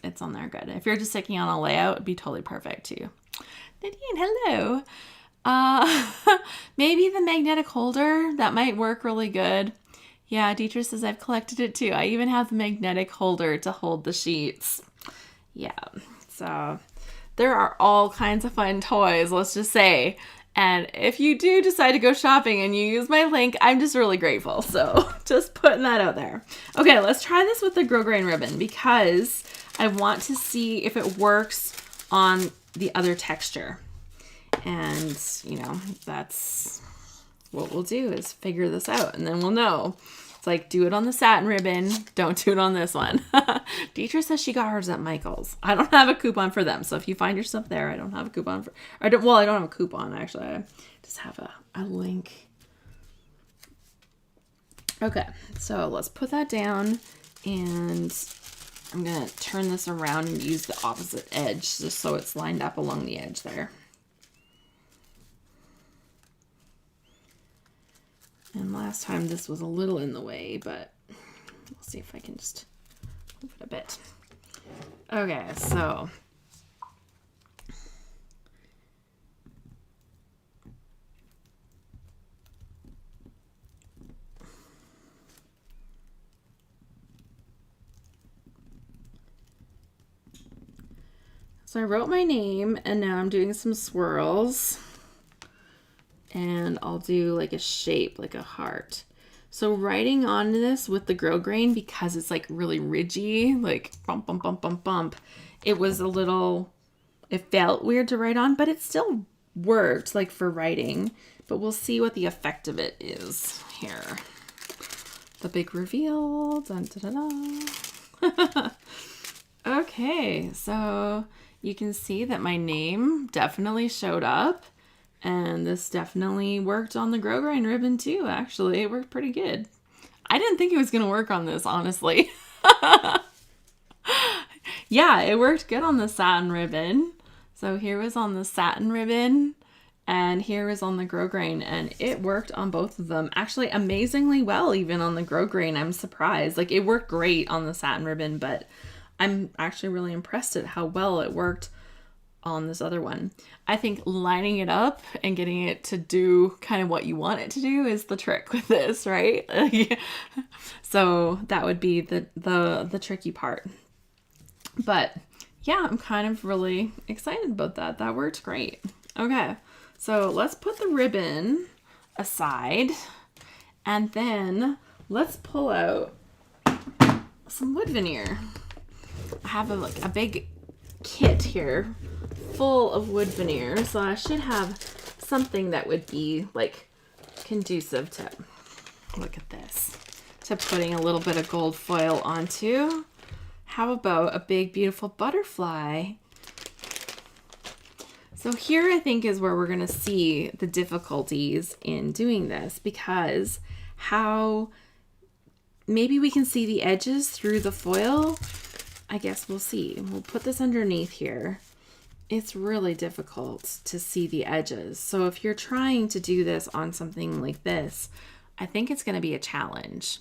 It's on there good. If you're just sticking on a layout, it'd be totally perfect too. Nadine, hello. Maybe the magnetic holder, that might work really good. Yeah, Deidre says I've collected it too. I even have the magnetic holder to hold the sheets. Yeah, so there are all kinds of fun toys, let's just say. And if you do decide to go shopping and you use my link, I'm just really grateful. So just putting that out there. Okay, let's try this with the grosgrain ribbon because I want to see if it works on the other texture. And, you know, that's what we'll do is figure this out and then we'll know. It's like, do it on the satin ribbon. Don't do it on this one. Deidre says she got hers at Michael's. I don't have a coupon for them. So if you find yourself there, I don't have a coupon for, I don't have a coupon actually. I just have a link. Okay. So let's put that down and I'm going to turn this around and use the opposite edge just so it's lined up along the edge there. And last time this was a little in the way, but we'll see if I can just move it a bit. Okay, so I wrote my name, and now I'm doing some swirls. And I'll do like a shape, like a heart. So writing on this with the grosgrain, because it's like really ridgy, like bump, bump, bump, bump, bump, it was a little, it felt weird to write on, but it still worked like for writing. But we'll see what the effect of it is here. The big reveal. Dun, dun, dun, dun. Okay, so you can see that my name definitely showed up. And this definitely worked on the grosgrain ribbon too, actually. It worked pretty good. I didn't think it was going to work on this, honestly. Yeah, it worked good on the satin ribbon. So here was on the satin ribbon, and here was on the grosgrain, and it worked on both of them. Actually, amazingly well, even on the grosgrain. I'm surprised. Like, it worked great on the satin ribbon, but I'm actually really impressed at how well it worked on this other one. I think lining it up and getting it to do kind of what you want it to do is the trick with this, right? So that would be the tricky part. But yeah, I'm kind of really excited about that. That worked great. Okay, so let's put the ribbon aside, and then let's pull out some wood veneer. I have a big kit here full of wood veneer, so I should have something that would be like conducive to, look at this, to putting a little bit of gold foil onto. How about a big beautiful butterfly? So here I think is where we're going to see the difficulties in doing this, because how maybe we can see the edges through the foil. I guess we'll see. We'll put this underneath here. It's really difficult to see the edges. So if you're trying to do this on something like this, I think it's going to be a challenge.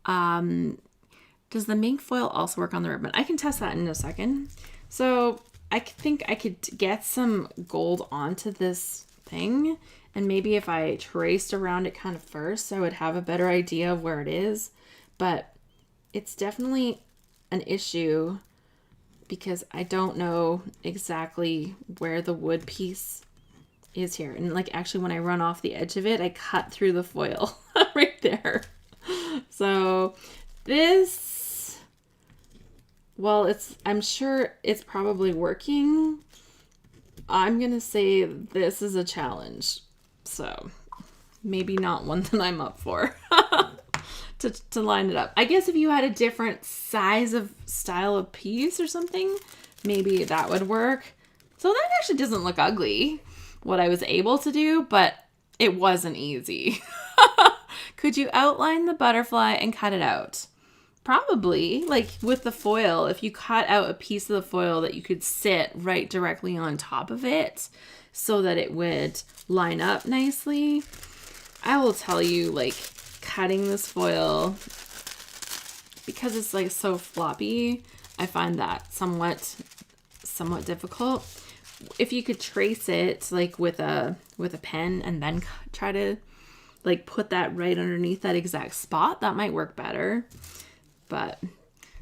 Does the mink foil also work on the ribbon? I can test that in a second. So I think I could get some gold onto this thing, and maybe if I traced around it kind of first, I would have a better idea of where it is. But it's definitely an issue because I don't know exactly where the wood piece is here. And like actually when I run off the edge of it, I cut through the foil right there. So this, well, I'm sure it's probably working. I'm going to say this is a challenge. So maybe not one that I'm up for. To line it up. I guess if you had a different size of style of piece or something, maybe that would work. So that actually doesn't look ugly, what I was able to do, but it wasn't easy. Could you outline the butterfly and cut it out? Probably, like with the foil, if you cut out a piece of the foil that you could sit right directly on top of it so that it would line up nicely. I will tell you, like, cutting this foil, because it's like so floppy, I find that somewhat difficult. If you could trace it like with a pen and then try to like put that right underneath that exact spot, that might work better. But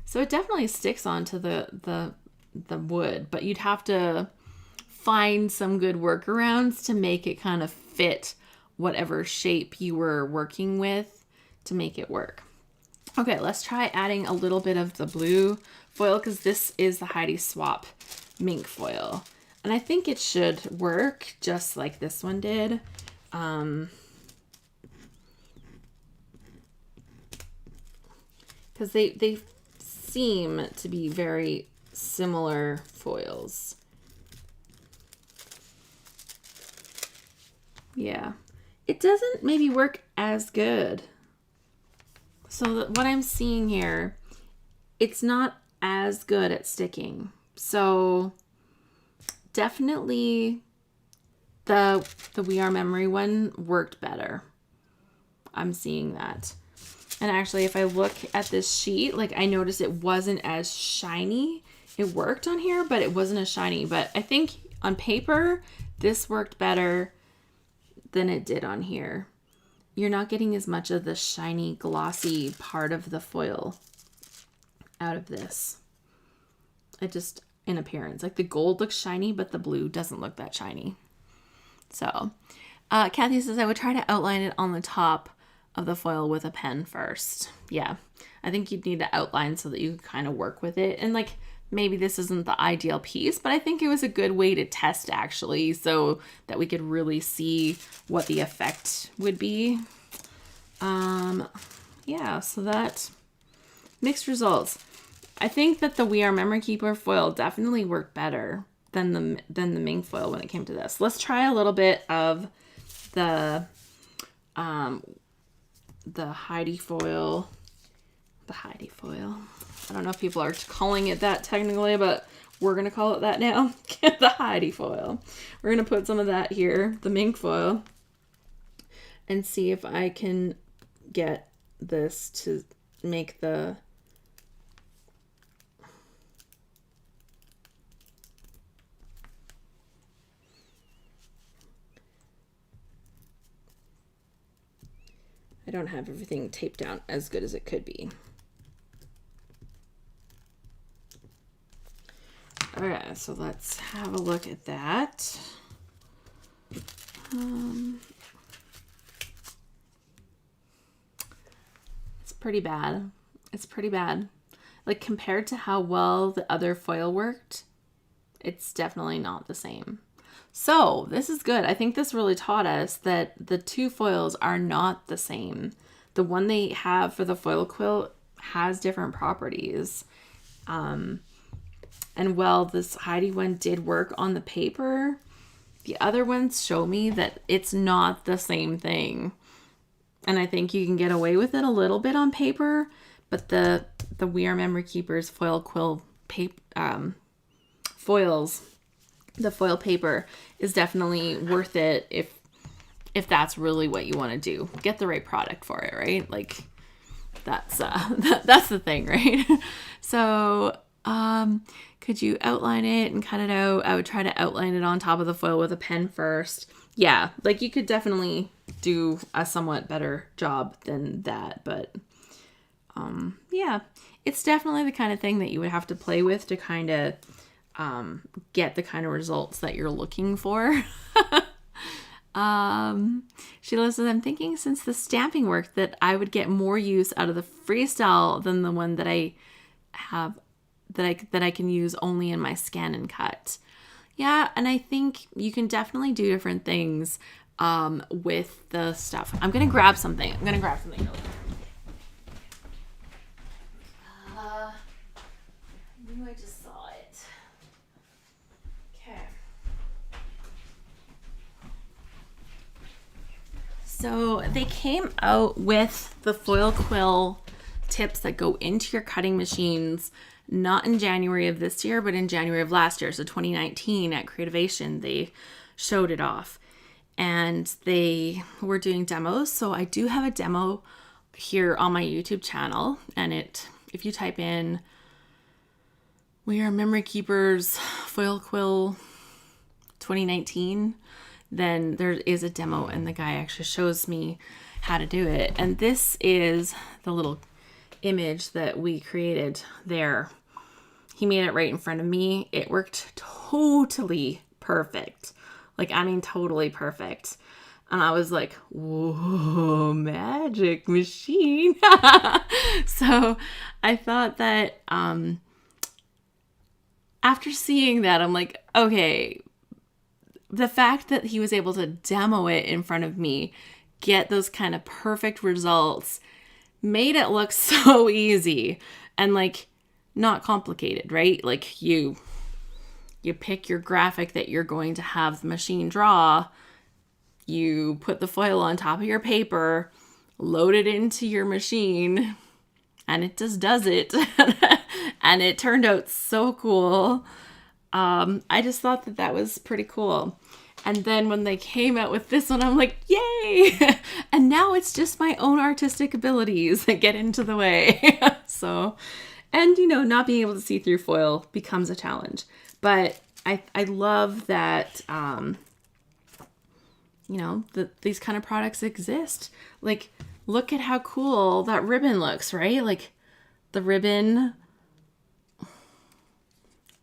so it definitely sticks onto the wood, but you'd have to find some good workarounds to make it kind of fit whatever shape you were working with to make it work. Okay, let's try adding a little bit of the blue foil, because this is the Heidi Swap mink foil. And I think it should work just like this one did. Because they seem to be very similar foils. Yeah. It doesn't maybe work as good. So what I'm seeing here, it's not as good at sticking. So definitely the We Are Memory one worked better. I'm seeing that. And actually, if I look at this sheet, like I noticed it wasn't as shiny. It worked on here, but it wasn't as shiny. But I think on paper, this worked better than it did on here. You're not getting as much of the shiny, glossy part of the foil out of this. It just, in appearance, like the gold looks shiny, but the blue doesn't look that shiny. So, Kathy says I would try to outline it on the top of the foil with a pen first. Yeah, I think you'd need to outline so that you can kind of work with it. And like, maybe this isn't the ideal piece, but I think it was a good way to test actually, so that we could really see what the effect would be. Yeah, so that mixed results. I think that the We Are Memory Keeper foil definitely worked better than the Ming foil when it came to this. Let's try a little bit of the Heidi foil. The Heidi foil. I don't know if people are calling it that technically, but we're going to call it that now. The Heidi foil. We're going to put some of that here, the Ming foil, and see if I can get this to make the... I don't have everything taped down as good as it could be. Okay, so let's have a look at that. It's pretty bad. It's pretty bad. Like compared to how well the other foil worked, it's definitely not the same. So this is good. I think this really taught us that the two foils are not the same. The one they have for the foil quilt has different properties. And while this Heidi one did work on the paper, the other ones show me that it's not the same thing. And I think you can get away with it a little bit on paper, but the We Are Memory Keepers foil quill foils, the foil paper is definitely worth it if that's really what you want to do. Get the right product for it, right? Like that's that's the thing, right? So could you outline it and cut it out? I would try to outline it on top of the foil with a pen first. Yeah, like you could definitely do a somewhat better job than that, but yeah, it's definitely the kind of thing that you would have to play with to kind of get the kind of results that you're looking for. Sheila says, I'm thinking since the stamping worked that I would get more use out of the freestyle than the one that I have that I can use only in my scan and cut. Yeah, and I think you can definitely do different things with the stuff. I'm gonna grab something. Really quick. I knew I just saw it. Okay. So they came out with the foil quill tips that go into your cutting machines, not in January of this year, but in January of last year. So 2019 at Creativation, they showed it off and they were doing demos. So I do have a demo here on my YouTube channel, and if you type in We Are Memory Keepers Foil Quill 2019, then there is a demo and the guy actually shows me how to do it. And this is the little image that we created there. He made it right in front of me. It worked totally perfect. Like, I mean, totally perfect. And I was like, whoa, magic machine. So I thought that after seeing that, I'm like, okay, the fact that he was able to demo it in front of me, get those kind of perfect results, made it look so easy and like not complicated, right? Like you pick your graphic that you're going to have the machine draw, you put the foil on top of your paper, load it into your machine, and it just does it. And it turned out so cool. I just thought that was pretty cool. And then when they came out with this one, I'm like, yay! And now it's just my own artistic abilities that get into the way. So, and you know, not being able to see through foil becomes a challenge. But I love that, you know, these kind of products exist. Like, look at how cool that ribbon looks, right? Like, the ribbon,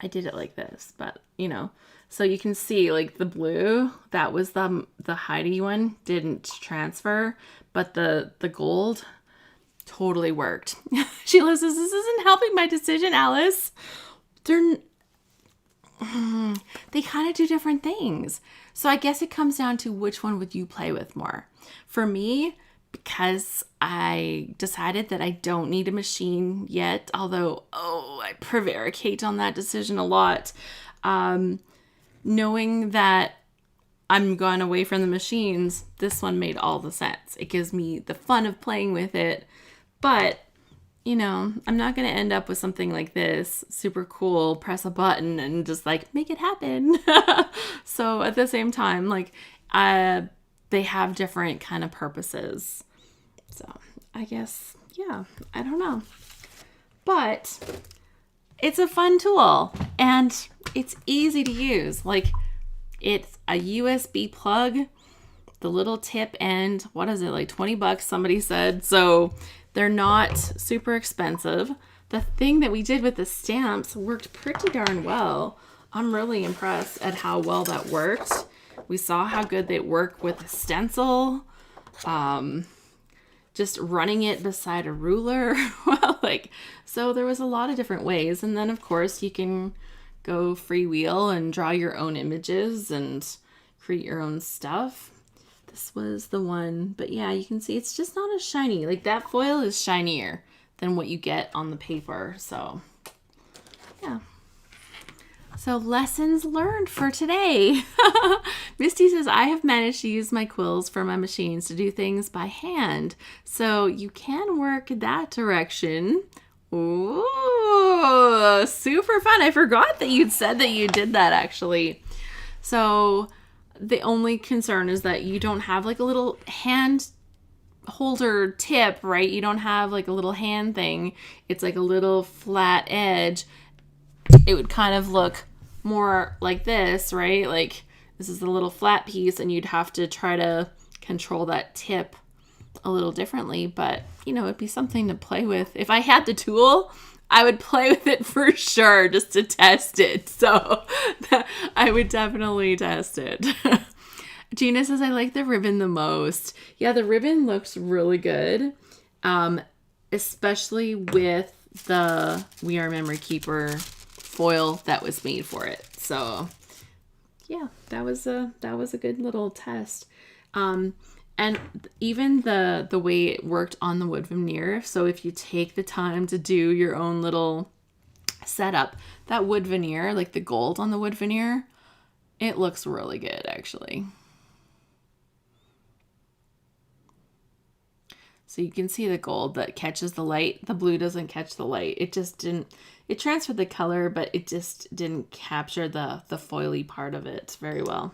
I did it like this, but, you know, so you can see, like, the blue, that was the Heidi one, didn't transfer, but the gold totally worked. Sheila says, this isn't helping my decision, Alice. They kind of do different things. So I guess it comes down to which one would you play with more. For me, because I decided that I don't need a machine yet, although, I prevaricate on that decision a lot. Knowing that I'm going away from the machines, this one made all the sense. It gives me the fun of playing with it, but you know, I'm not going to end up with something like this, super cool, press a button and just like make it happen. So at the same time, like, they have different kind of purposes. So I guess, yeah, I don't know. But it's a fun tool and it's easy to use. Like, it's a USB plug, the little tip end, what is it, like $20 somebody said. So they're not super expensive. The thing that we did with the stamps worked pretty darn well. I'm really impressed at how well that worked. We saw how good they work with a stencil. Just running it beside a ruler. Well, like, so there was a lot of different ways. And then of course you can go freewheel and draw your own images and create your own stuff. This was the one, but yeah, you can see it's just not as shiny. Like, that foil is shinier than what you get on the paper. So yeah. So lessons learned for today. Misty says, I have managed to use my quills for my machines to do things by hand. So you can work that direction. Ooh, super fun. I forgot that you'd said that you did that actually. So the only concern is that you don't have like a little hand holder tip, right? You don't have like a little hand thing. It's like a little flat edge. It would kind of look more like this, right? Like, this is a little flat piece and you'd have to try to control that tip a little differently, but you know, it'd be something to play with. If I had the tool, I would play with it for sure just to test it. So I would definitely test it. Gina says, I like the ribbon the most. Yeah, the ribbon looks really good. Especially with the We Are Memory Keeper foil that was made for it. So yeah, that was a good little test. And even the way it worked on the wood veneer. So if you take the time to do your own little setup, that wood veneer, like the gold on the wood veneer, it looks really good actually. So you can see the gold that catches the light. The blue doesn't catch the light. It just didn't, it transferred the color, but it just didn't capture the foily part of it very well.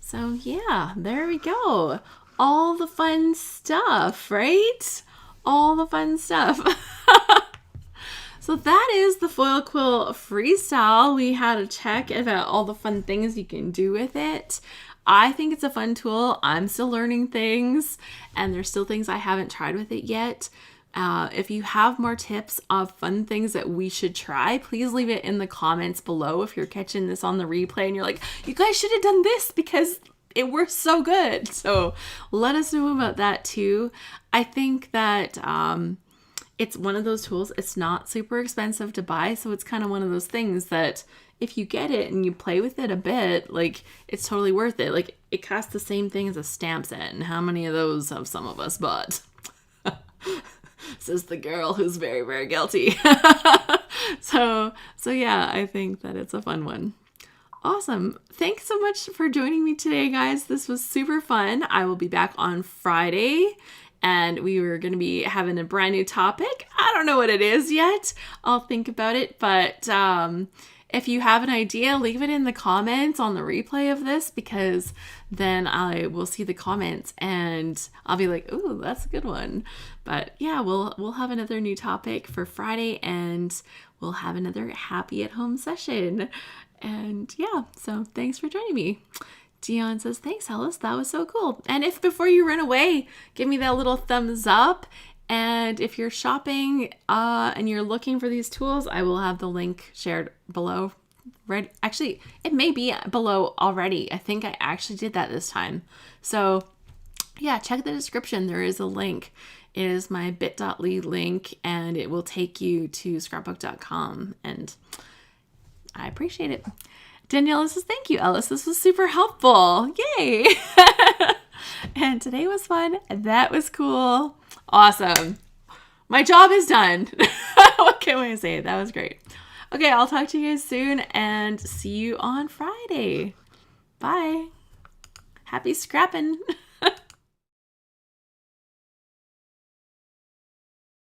So yeah, there we go. All the fun stuff, right? All the fun stuff. So that is the Foil Quill Freestyle. We had a check about all the fun things you can do with it. I think it's a fun tool. I'm still learning things, and there's still things I haven't tried with it yet. If you have more tips of fun things that we should try, please leave it in the comments below. If you're catching this on the replay and you're like, you guys should have done this because it works so good. So let us know about that too. I think that it's one of those tools. It's not super expensive to buy. So it's kind of one of those things that if you get it and you play with it a bit, like, it's totally worth it. Like, it costs the same thing as a stamp set. And how many of those have some of us bought? Says the girl who's very, very guilty. So yeah, I think that it's a fun one. Awesome. Thanks so much for joining me today, guys. This was super fun. I will be back on Friday, and we were going to be having a brand new topic. I don't know what it is yet. I'll think about it, but if you have an idea, leave it in the comments on the replay of this, because then I will see the comments and I'll be like, ooh, that's a good one. But yeah, we'll have another new topic for Friday, and we'll have another happy at home session. And yeah, so thanks for joining me. Dion says, thanks, Ellis. That was so cool. And if before you run away, give me that little thumbs up. And if you're shopping and you're looking for these tools, I will have the link shared below. Actually, it may be below already. I think I actually did that this time. So yeah, check the description. There is a link. It is my bit.ly link, and it will take you to scrapbook.com. And I appreciate it. Daniela says, thank you, Ellis. This was super helpful. Yay. And today was fun. That was cool. Awesome. My job is done. What can I say? That was great. Okay, I'll talk to you guys soon and see you on Friday. Bye. Happy scrapping.